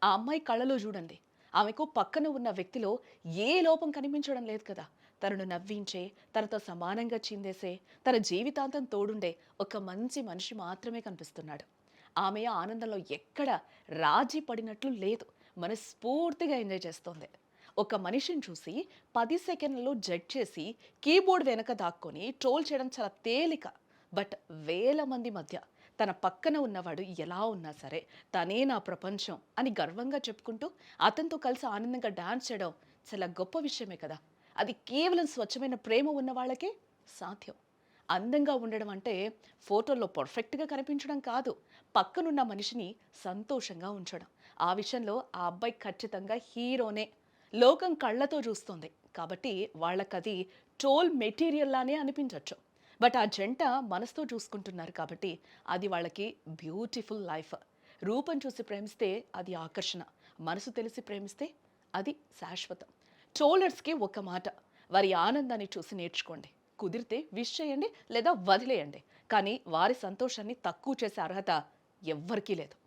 ఆ అమ్మాయి కళ్ళలో చూడండి. ఆమెకు పక్కన ఉన్న వ్యక్తిలో ఏ లోపం కనిపించడం లేదు కదా! తనను నవ్వించే, తనతో సమానంగా చిందేసే, తన జీవితాంతం తోడుండే ఒక మంచి మనిషి మాత్రమే కనిపిస్తున్నాడు. ఆమె ఆనందంలో ఎక్కడ రాజీ పడినట్లు లేదు. మనస్ఫూర్తిగా ఎంజాయ్ చేస్తోంది. ఒక మనిషిని చూసి 10 సెకన్లలో జడ్జ్ చేసి, కీబోర్డ్ వెనక దాక్కొని ట్రోల్ చేయడం చాలా తేలిక. బట్ వేల మంది మధ్య తన పక్కన ఉన్నవాడు ఎలా ఉన్నా సరే, తనే నా ప్రపంచం అని గర్వంగా చెప్పుకుంటూ, అతనితో కలిసి ఆనందంగా డాన్స్ చేయడం చాలా గొప్ప విషయమే కదా! అది కేవలం స్వచ్ఛమైన ప్రేమ ఉన్న వాళ్ళకే సాధ్యం. అందంగా ఉండడం అంటే ఫోటోల్లో పర్ఫెక్ట్‌గా కనిపించడం కాదు. పక్కనున్న మనిషిని సంతోషంగా ఉంచడం. ఆ విషయంలో ఆ అబ్బాయి ఖచ్చితంగా హీరోనే. లోకం కళ్ళతో చూస్తుంది. కాబట్టి వాళ్ళకది ట్రోల్ మెటీరియల్ లానే అనిపించొచ్చు. బట్ ఆ జంట మనసుతో చూసుకుంటున్నారు కాబట్టి అది వాళ్ళకి బ్యూటిఫుల్ లైఫ్. రూపం చూసి ప్రేమిస్తే అది ఆకర్షణ. మనసు తెలిసి ప్రేమిస్తే అది శాశ్వతం. ట్రోలర్స్‌కి ఒక మాట. వారి ఆనందాన్ని చూసి నేర్చుకోండి. కుదిరితే విష్ చేయండి లేదా వదిలేయండి. కానీ వారి సంతోషాన్ని తక్కువ చేసే అర్హత ఎవ్వరికీ లేదు.